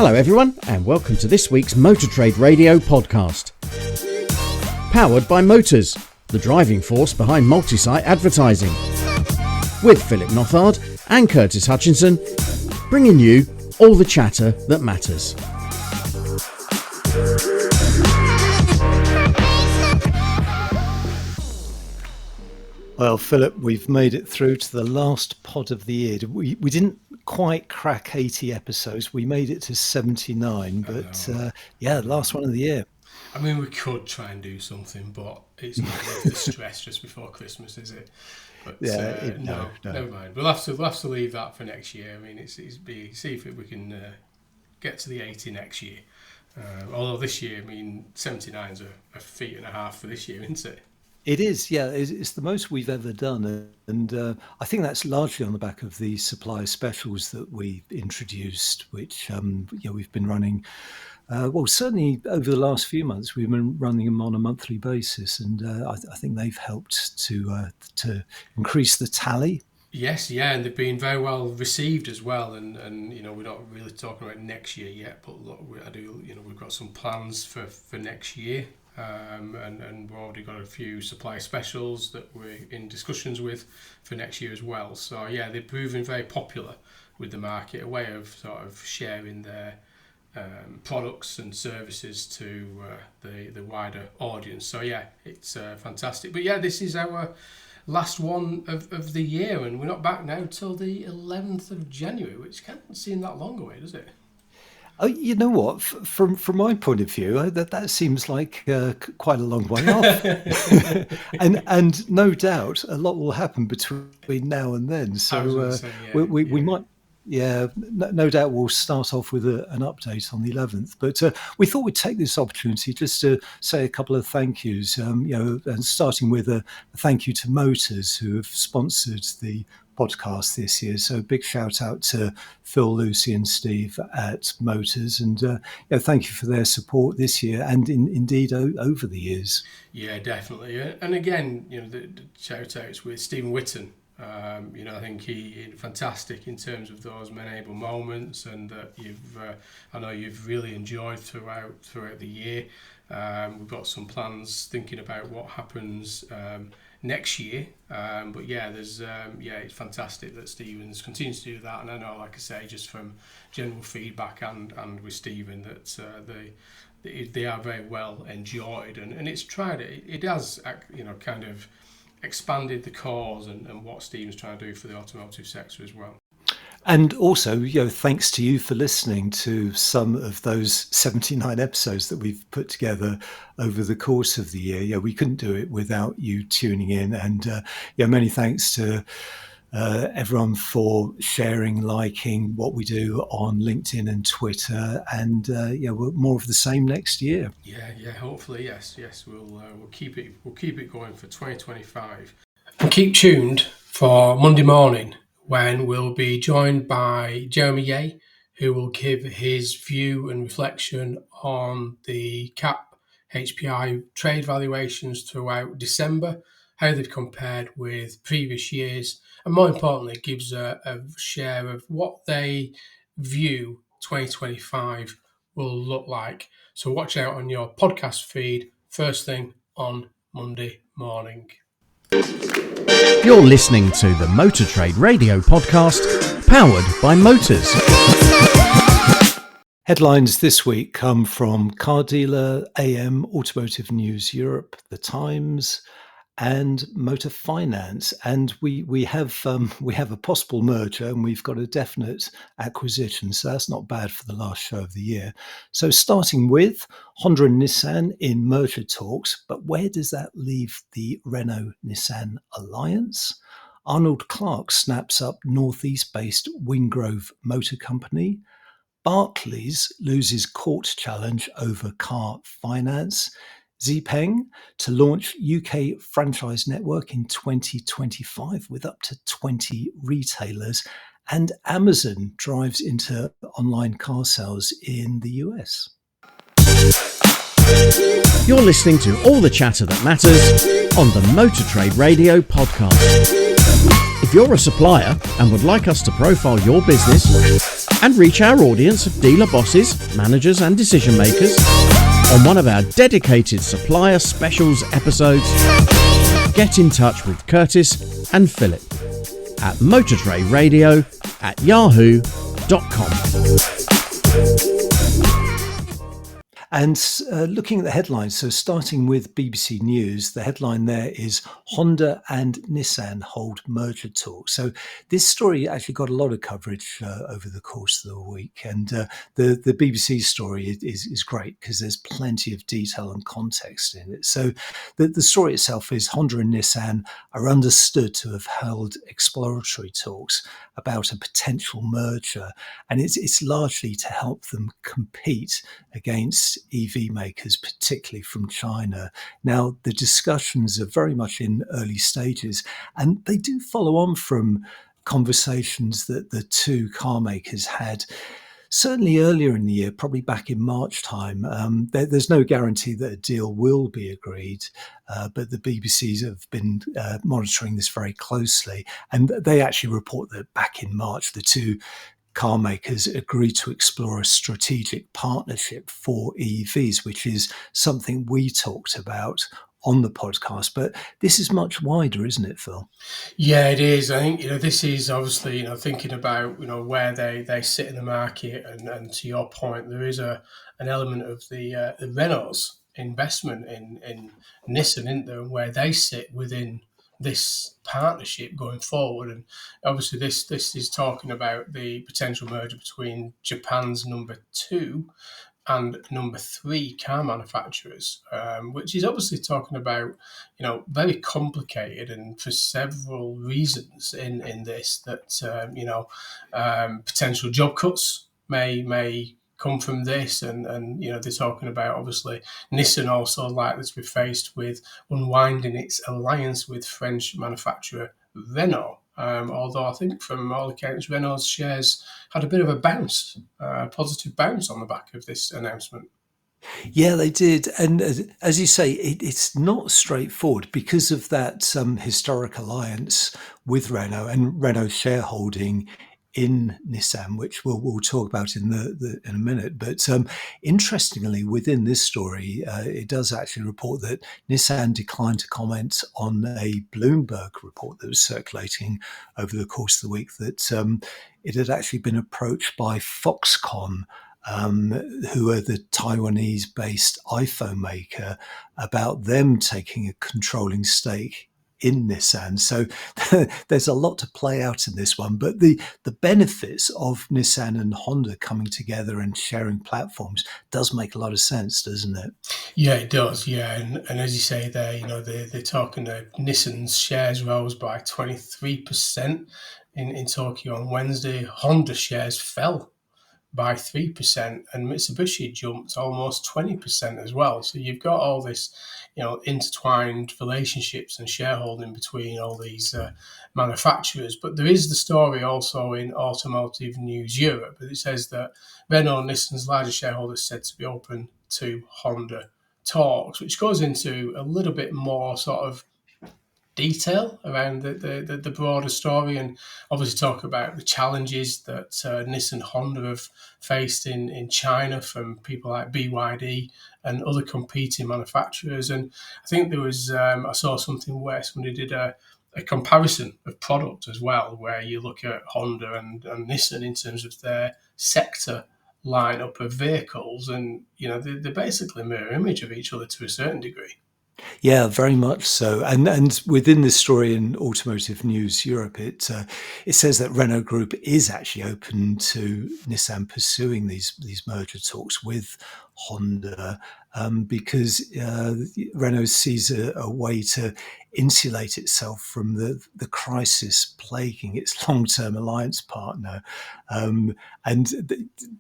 Hello everyone, and welcome to this week's Motor Trade Radio podcast. Powered by Motors, the driving force behind multi-site advertising. With Philip Nothard and Curtis Hutchinson, bringing you all the chatter that matters. Well, Philip, we've made it through to the last pod of the year. We didn't quite crack 80 episodes. We made it to 79, but last one of the year. I mean, we could try and do something, but it's not worth the stress just before Christmas, is it? But no, never mind. We'll have to leave that for next year. I mean, see if we can get to the 80 next year. Although this year, I mean, 79's a feat and a half for this year, isn't it? It is, yeah. It's the most we've ever done, and I think that's largely on the back of the supplier specials that we introduced, which we've been running. Certainly over the last few months, we've been running them on a monthly basis, and I think they've helped to increase the tally. Yes, yeah, and they've been very well received as well. And we're not really talking about next year yet, but look, we've got some plans for next year. And we've already got a few supply specials that we're in discussions with for next year as well. So yeah, they're proving very popular with the market, a way of sort of sharing their products and services to the wider audience. So yeah, it's fantastic. But yeah, this is our last one of the year, and we're not back now till the 11th of January, which can't seem that long away, does it? Oh, you know what? From my point of view, that seems like quite a long way off, and no doubt a lot will happen between now and then. So we might, no doubt we'll start off with an update on the 11th. But we thought we'd take this opportunity just to say a couple of thank yous. And starting with a thank you to Motors, who have sponsored the podcast this year. So big shout out to Phil, Lucy and Steve at Motors, and thank you for their support this year and indeed over the years. Yeah, definitely. And again, the shout outs with Stephen Whitten. I think he's fantastic in terms of those men-able moments, and that I know you've really enjoyed throughout the year. We've got some plans thinking about what happens next year, but it's fantastic that Stevens continues to do that, and I know, like I say, just from general feedback and with Stephen, that they are very well enjoyed, and it's tried it has kind of expanded the cause and what Stephen's trying to do for the automotive sector as well. And also, thanks to you for listening to some of those 79 episodes that we've put together over the course of the year. We couldn't do it without you tuning in. And many thanks to everyone for sharing, liking what we do on LinkedIn and Twitter. And we're more of the same next year. Yeah, hopefully, yes. We'll keep it going for 2025. And keep tuned for Monday morning, when we'll be joined by Jeremy Yeh, who will give his view and reflection on the CAP HPI trade valuations throughout December, how they've compared with previous years, and more importantly, gives a share of what they view 2025 will look like. So watch out on your podcast feed first thing on Monday morning. You're listening to the Motor Trade Radio podcast, powered by Motors. Headlines this week come from Car Dealer, AM, Automotive News Europe, The Times, and Motor Finance. And we have a possible merger, and we've got a definite acquisition. So that's not bad for the last show of the year. So starting with Honda and Nissan in merger talks, but where does that leave the Renault-Nissan alliance? Arnold Clark snaps up Northeast-based Wingrove Motor Company. Barclays loses court challenge over car finance. Xpeng to launch UK franchise network in 2025 with up to 20 retailers, and Amazon drives into online car sales in the US. You're listening to all the chatter that matters on the Motor Trade Radio podcast. If you're a supplier and would like us to profile your business, and reach our audience of dealer bosses, managers and decision makers on one of our dedicated supplier specials episodes, get in touch with Curtis and Philip at motortraderadio@yahoo.com. And looking at the headlines, so starting with BBC News, the headline there is Honda and Nissan hold merger talks. So this story actually got a lot of coverage over the course of the week. And the BBC story is great because there's plenty of detail and context in it. So the story itself is Honda and Nissan are understood to have held exploratory talks about a potential merger. And it's largely to help them compete against EV makers, particularly from China. Now, the discussions are very much in early stages, and they do follow on from conversations that the two car makers had certainly earlier in the year, probably back in March time. There's no guarantee that a deal will be agreed, but the BBCs have been monitoring this very closely, and they actually report that back in March, the two car makers agreed to explore a strategic partnership for EVs, which is something we talked about on the podcast. But this is much wider, isn't it, Phil? Yeah, it is. I think this is obviously thinking about where they sit in the market, and to your point, there is an element of the Renault's investment in Nissan, isn't there, and where they sit within this partnership going forward. And obviously this is talking about the potential merger between Japan's number 2 and number 3 car manufacturers, which is obviously talking about very complicated, and for several reasons in this that potential job cuts may come from this, and they're talking about obviously Nissan also likely to be faced with unwinding its alliance with French manufacturer Renault. Although I think from all accounts, Renault's shares had a bit of a bounce, positive bounce on the back of this announcement. Yeah, they did. And as you say, it's not straightforward because of that historic alliance with Renault and Renault's shareholding in Nissan, which we'll talk about in in a minute. But interestingly, within this story, it does actually report that Nissan declined to comment on a Bloomberg report that was circulating over the course of the week that it had actually been approached by Foxconn, who are the Taiwanese-based iPhone maker, about them taking a controlling stake in Nissan. So there's a lot to play out in this one, but the benefits of Nissan and Honda coming together and sharing platforms does make a lot of sense, doesn't it? Yeah, it does. Yeah, and as you say there, they're talking that Nissan's shares rose by 23% in Tokyo on Wednesday. Honda shares fell by 3%, and Mitsubishi jumped almost 20% as well. So you've got all this, intertwined relationships and shareholding between all these manufacturers. But there is the story also in Automotive News Europe. It says that Renault, Nissan's largest shareholder, is said to be open to Honda talks, which goes into a little bit more sort of detail around the broader story, and obviously talk about the challenges that Nissan Honda have faced in China from people like BYD and other competing manufacturers. And I think there was I saw something where somebody did a comparison of product as well, where you look at Honda and Nissan in terms of their sector lineup of vehicles, and they're basically a mirror image of each other to a certain degree. Yeah, very much so. And within this story in Automotive News Europe, it says that Renault Group is actually open to Nissan pursuing these merger talks with Honda, because Renault sees a way to insulate itself from the crisis plaguing its long-term alliance partner.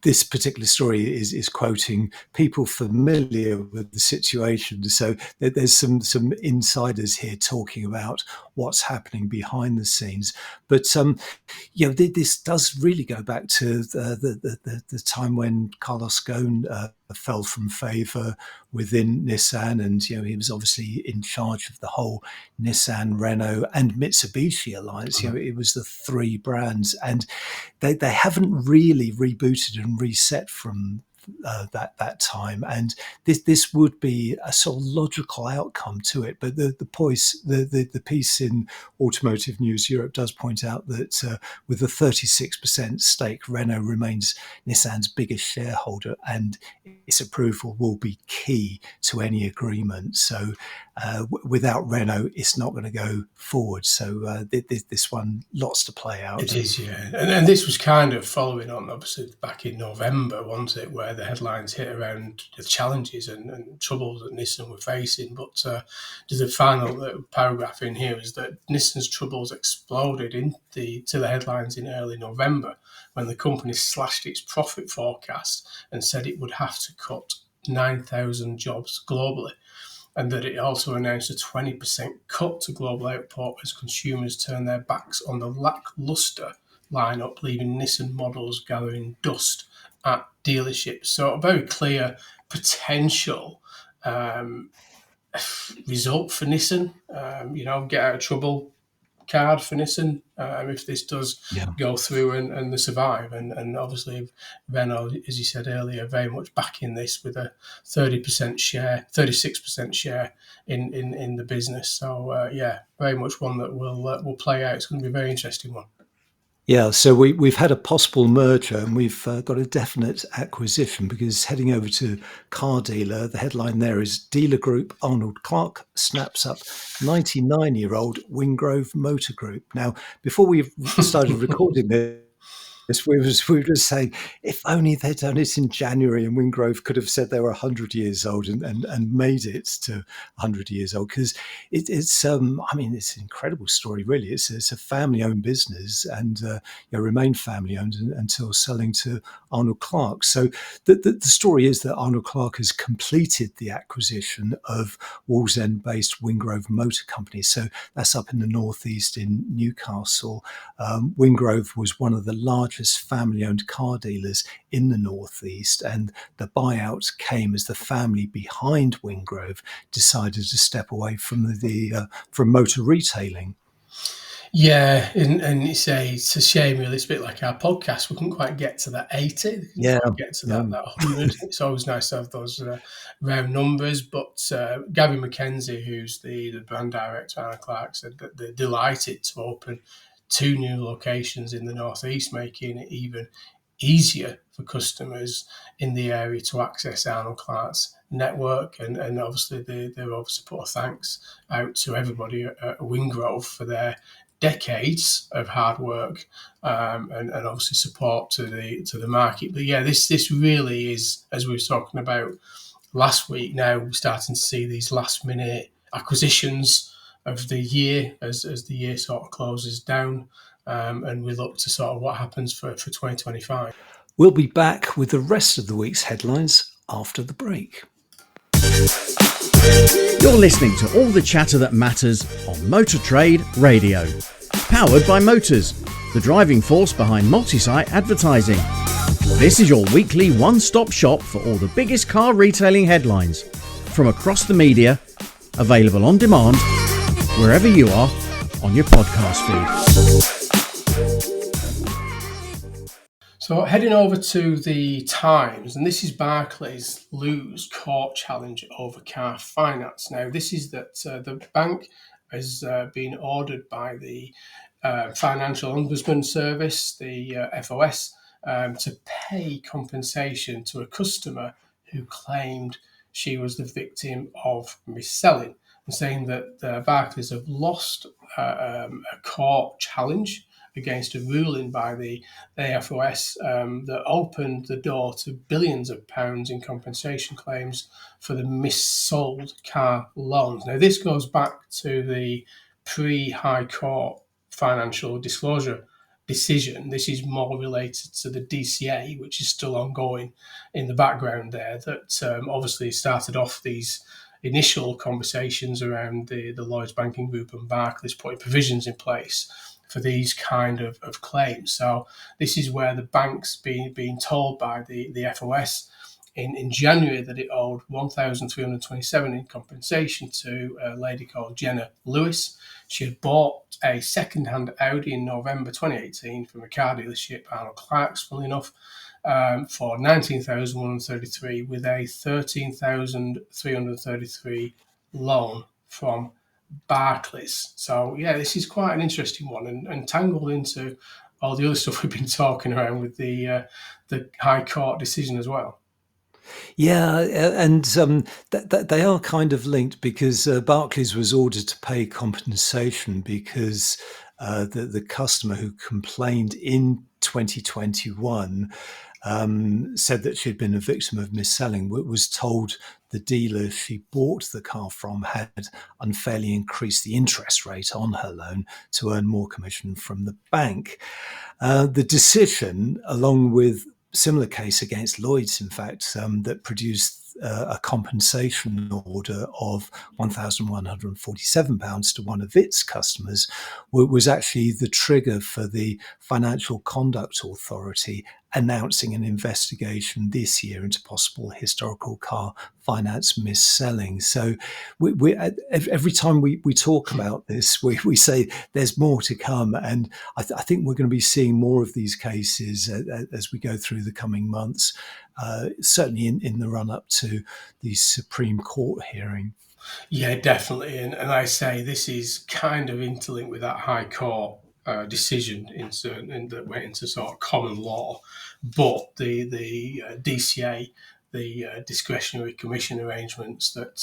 This particular story is quoting people familiar with the situation. So there's some insiders here talking about what's happening behind the scenes. But this does really go back to the time when Carlos Ghosn fell from favour within Nissan, and he was obviously in charge of the whole Nissan, Renault, and Mitsubishi alliance. It was the three brands, and they haven't really rebooted and reset from that time, and this would be a sort of logical outcome to it. But the piece in Automotive News Europe does point out that with a 36% stake, Renault remains Nissan's biggest shareholder, and its approval will be key to any agreement. So without Renault, it's not going to go forward. So this one, lots to play out. It is, yeah. And this was kind of following on, obviously, back in November, wasn't it, where the headlines hit around the challenges and troubles that Nissan were facing. But the final paragraph in here is that Nissan's troubles exploded to the headlines in early November when the company slashed its profit forecast and said it would have to cut 9,000 jobs globally, and that it also announced a 20% cut to global output as consumers turn their backs on the lacklustre lineup, leaving Nissan models gathering dust at dealerships. So a very clear potential result for Nissan, get out of trouble card for Nissan if this does go through and they survive. And obviously Renault, as you said earlier, very much backing this with a 36% share in the business. So very much one that will play out. It's going to be a very interesting one. Yeah, so we've had a possible merger, and we've got a definite acquisition, because heading over to Car Dealer, the headline there is Dealer Group Arnold Clark snaps up 99-year-old Wingrove Motor Group. Now, before we started recording this, we were just saying, if only they'd done it in January and Wingrove could have said they were 100 years old and made it to 100 years old, because it's an incredible story, really. It's a family-owned business, and remained family-owned until selling to Arnold Clark. So the story is that Arnold Clark has completed the acquisition of Wallsend-based Wingrove Motor Company. So that's up in the northeast in Newcastle. Wingrove was one of the largest family-owned car dealers in the northeast, and the buyout came as the family behind Wingrove decided to step away from from motor retailing. Yeah, and it's a shame, really. It's a bit like our podcast. We couldn't quite get to that 80. Get to that 100. It's always nice to have those round numbers. But Gary McKenzie, who's the brand director at Arnold Clark, said that they're delighted to open 2 new locations in the northeast, making it even easier for customers in the area to access Arnold Clark's network. And obviously they've obviously put a thanks out to everybody at Wingrove for their decades of hard work and obviously support to the market. But yeah, this really is, as we were talking about last week, now we're starting to see these last minute acquisitions of the year as the year sort of closes down, and we look to sort of what happens for 2025. We'll be back with the rest of the week's headlines after the break. You're listening to all the chatter that matters on Motor Trade Radio. Powered by Motors, the driving force behind multi-site advertising. This is your weekly one-stop shop for all the biggest car retailing headlines from across the media, available on demand wherever you are on your podcast feed. So heading over to the Times, and this is Barclays lose court challenge over car finance. Now, this is that the bank has been ordered by the Financial Ombudsman Service, the FOS, to pay compensation to a customer who claimed she was the victim of mis-selling, and saying that Barclays have lost a court challenge against a ruling by the FOS that opened the door to billions of pounds in compensation claims for the mis-sold car loans. Now, this goes back to the pre-High Court financial disclosure decision. This is more related to the DCA, which is still ongoing in the background there, that obviously started off these initial conversations around the Lloyds Banking Group and Barclays putting provisions in place for these kind of claims. So this is where the bank's being told by the FOS in January that it owed 1,327 in compensation to a lady called Jenna Lewis. She had bought a second-hand Audi in November 2018 from a car dealership, Arnold Clark's, funnily enough, for 19,133 with a 13,333 loan from Barclays. So yeah, this is quite an interesting one, and tangled into all the other stuff we've been talking around with the High Court decision as well. Yeah, and they are kind of linked because Barclays was ordered to pay compensation because the customer who complained in 2021 said that she'd been a victim of mis-selling, was told the dealer she bought the car from had unfairly increased the interest rate on her loan to earn more commission from the bank. The decision, along with similar case against Lloyd's, in fact, that produced a compensation order of £1,147 to one of its customers, was actually the trigger for the Financial Conduct Authority announcing an investigation this year into possible historical car finance mis-selling. So every time we talk about this, we say there's more to come. And I think we're going to be seeing more of these cases as we go through the coming months, certainly in the run-up to the Supreme Court hearing. Yeah, definitely. And I say this is kind of interlinked with that High Court decision that went into sort of common law. But the DCA, the discretionary commission arrangements that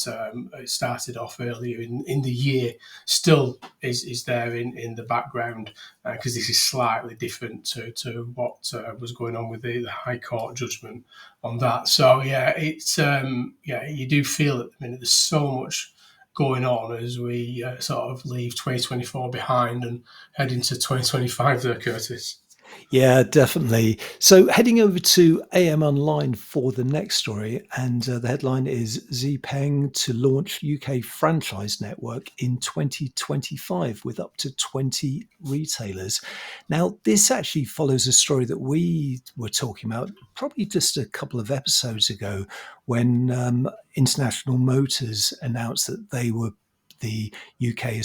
started off earlier in the year, still is there in the background, because this is slightly different to what was going on with the High Court judgment on that. So yeah, it's you do feel at the minute there's so much going on as we sort of leave 2024 behind and head into 2025 there, Curtis. Yeah, definitely. So heading over to AM Online for the next story, and the headline is Xpeng to launch UK franchise network in 2025 with up to 20 retailers. Now, this actually follows a story that we were talking about probably just a couple of episodes ago when International Motors announced that they were the UK,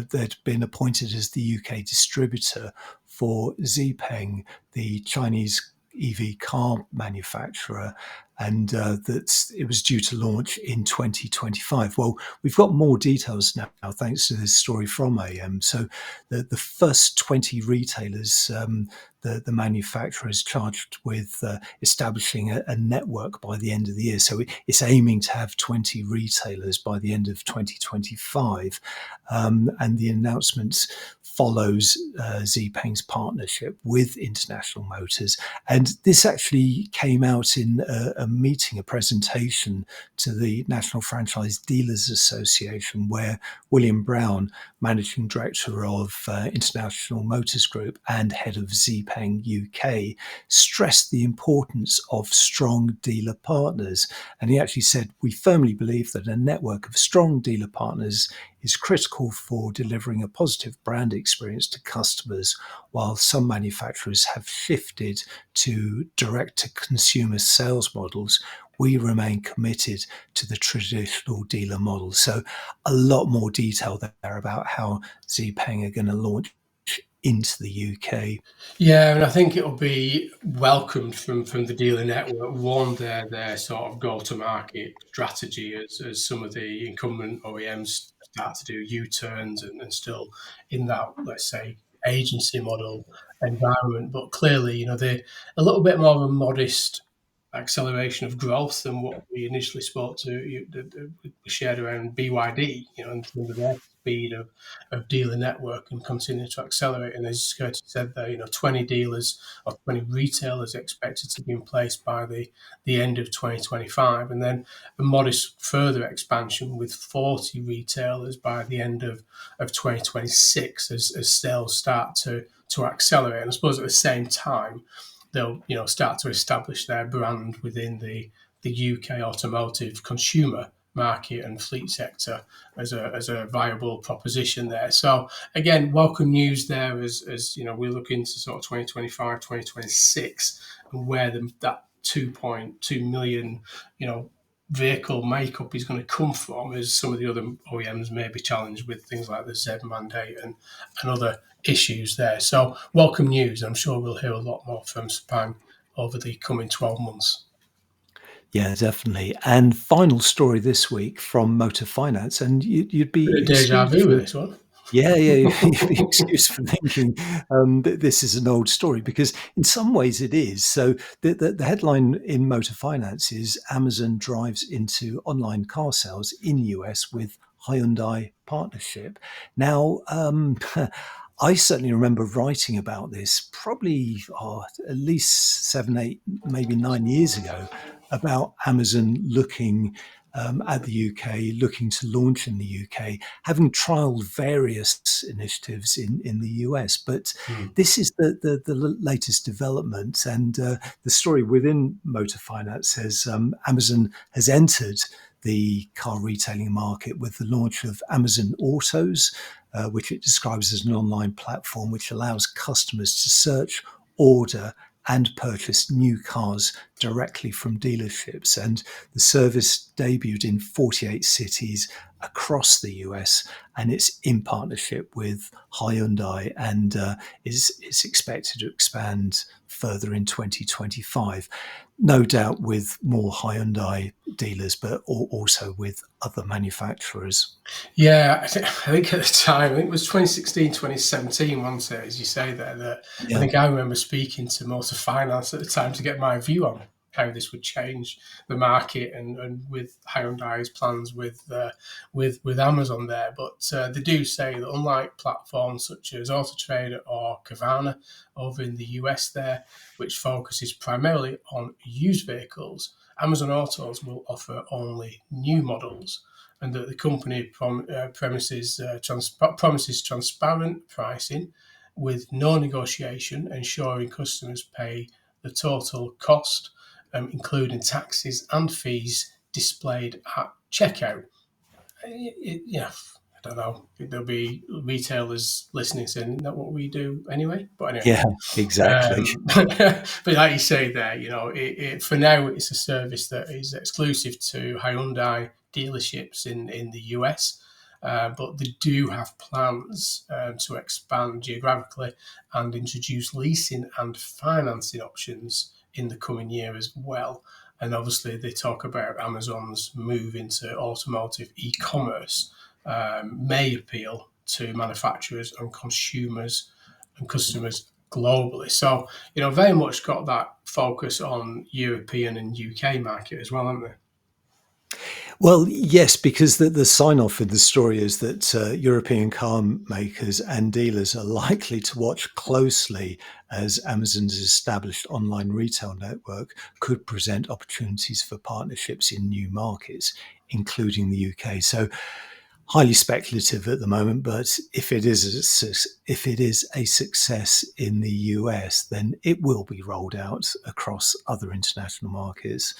they'd been appointed as the UK distributor for Xpeng, the Chinese EV car manufacturer, and that it was due to launch in 2025. Well, we've got more details now, thanks to this story from AM. So the first 20 retailers, the manufacturer is charged with establishing a network by the end of the year. So it's aiming to have 20 retailers by the end of 2025. And the announcement follows Xpeng's partnership with International Motors. And this actually came out in a meeting, a presentation to the National Franchise Dealers Association, where William Brown, Managing Director of International Motors Group and head of Xpeng UK, stressed the importance of strong dealer partners. And he actually said, "We firmly believe that a network of strong dealer partners is critical for delivering a positive brand experience to customers. While some manufacturers have shifted to direct-to-consumer sales models, we remain committed to the traditional dealer model." So a lot more detail there about how Xpeng are going to launch into the UK. Yeah, and I think it'll be welcomed from the dealer network. One, their sort of go-to-market strategy as some of the incumbent OEMs start to do U-turns and still in that, let's say, agency model environment. But clearly, they're a little bit more of a modest acceleration of growth than what we initially spoke to. We shared around BYD, in terms of their speed of dealer network and continue to accelerate. And as Curtis said there, 20 dealers or 20 retailers expected to be in place by the end of 2025. And then a modest further expansion with 40 retailers by the end of 2026 as sales start to accelerate. And I suppose at the same time, they'll start to establish their brand within the UK automotive consumer market and fleet sector as a viable proposition there. So again, welcome news there as we look into sort of 2025, 2026 and where that 2.2 million, vehicle makeup is going to come from, as some of the other OEMs may be challenged with things like the Z mandate and other issues there. So welcome news. I'm sure we'll hear a lot more from Sepang over the coming 12 months. Yeah, definitely. And final story this week from Motor Finance, and you'd be Bit of deja excused vu with for this one. yeah, you'd be excused for thinking that this is an old story, because in some ways it is. So the headline in Motor Finance is Amazon drives into online car sales in US with Hyundai partnership. Now, I certainly remember writing about this probably at least 7, 8, maybe 9 years ago, about Amazon looking at the UK, looking to launch in the UK, having trialed various initiatives in the US. But this is the latest development. And the story within Motor Finance says Amazon has entered the car retailing market with the launch of Amazon Autos, which it describes as an online platform which allows customers to search, order, and purchase new cars directly from dealerships. And the service debuted in 48 cities across the US, and it's in partnership with Hyundai, and is expected to expand further in 2025. No doubt with more Hyundai dealers, but also with other manufacturers. Yeah, I think at the time, I think it was 2016, 2017, wasn't it, as you say there, that I Yeah. think I remember speaking to Motor Finance at the time to get my view on how this would change the market, and with Hyundai's plans with Amazon there. But they do say that unlike platforms such as AutoTrader or Carvana over in the US there, which focuses primarily on used vehicles, Amazon Autos will offer only new models, and that the company promises transparent pricing with no negotiation, ensuring customers pay the total cost, including taxes and fees displayed at checkout. Yeah, I don't know. There'll be retailers listening saying, "Isn't that what we do anyway?" But anyway, Yeah, exactly. but like you say there, for now it's a service that is exclusive to Hyundai dealerships in the US, but they do have plans to expand geographically and introduce leasing and financing options in the coming year as well. And obviously, they talk about Amazon's move into automotive e-commerce may appeal to manufacturers and consumers and customers globally. So, very much got that focus on European and UK market as well, haven't they? Well, yes, because the sign off in the story is that European car makers and dealers are likely to watch closely as Amazon's established online retail network could present opportunities for partnerships in new markets, including the UK. So, highly speculative at the moment, but if it is a success in the US, then it will be rolled out across other international markets,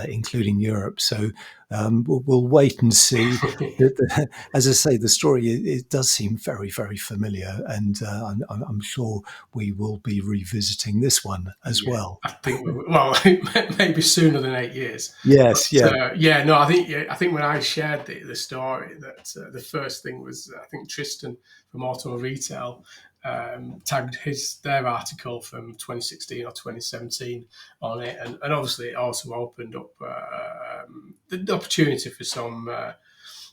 including Europe. So we'll wait and see. As I say, the story it does seem very, very familiar, and I'm sure we will be revisiting this one as well. I think maybe sooner than 8 years. Yes, yeah. No, I think when I shared the story, that the first thing was, I think Tristan from Auto Retail tagged their article from 2016 or 2017 on it, and obviously it also opened up the opportunity for some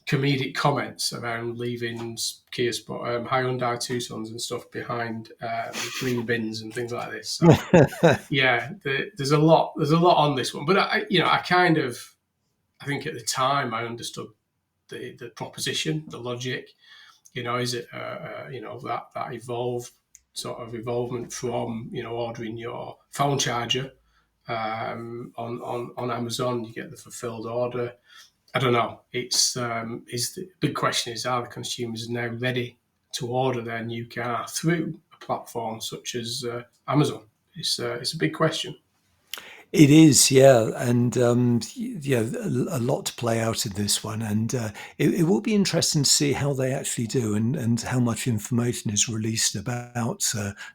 comedic comments around leaving Kia Sport, Hyundai Tucsons and stuff behind green bins and things like this. So yeah, there's a lot on this one, but I think at the time I understood the proposition, the logic. Is it that evolvement from ordering your phone charger on Amazon, you get the fulfilled order. I don't know. Is the big question is, are the consumers now ready to order their new car through a platform such as Amazon? It's a big question. It is, yeah, and yeah, a lot to play out in this one, and it will be interesting to see how they actually do, and how much information is released about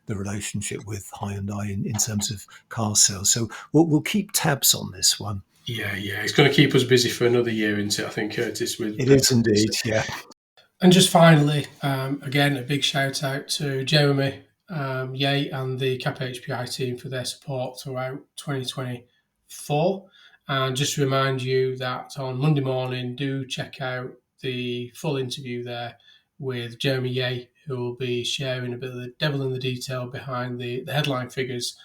the relationship with Hyundai in terms of car sales. So we'll keep tabs on this one. Yeah, it's going to keep us busy for another year, isn't it? I think, Curtis. It is indeed, yeah. And just finally, again, a big shout out to Jeremy Yeh and the Cap HPI team for their support throughout 2024. And just to remind you that on Monday morning, do check out the full interview there with Jeremy Yeh, who will be sharing a bit of the devil in the detail behind the headline figures.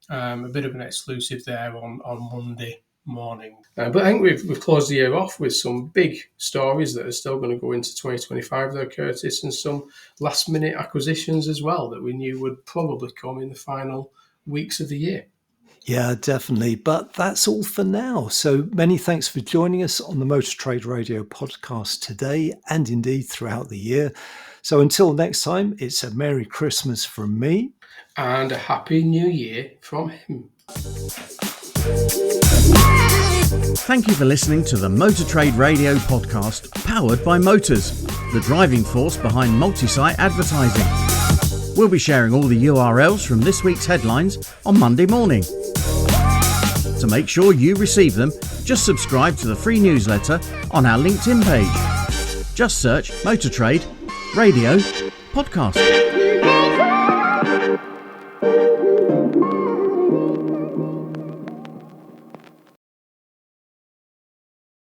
A bit of an exclusive there on Monday morning. But I think we've closed the year off with some big stories that are still going to go into 2025 though, Curtis, and some last minute acquisitions as well that we knew would probably come in the final weeks of the year. Yeah, definitely. But that's all for now. So many thanks for joining us on the Motor Trade Radio podcast today, and indeed throughout the year. So until next time, it's a Merry Christmas from me. And a Happy New Year from him. Thank you for listening to the Motor Trade Radio podcast, powered by Motors, the driving force behind multi-site advertising. We'll be sharing all the URLs from this week's headlines on Monday morning. To make sure you receive them, just subscribe to the free newsletter on our LinkedIn page. Just search Motor Trade Radio Podcast.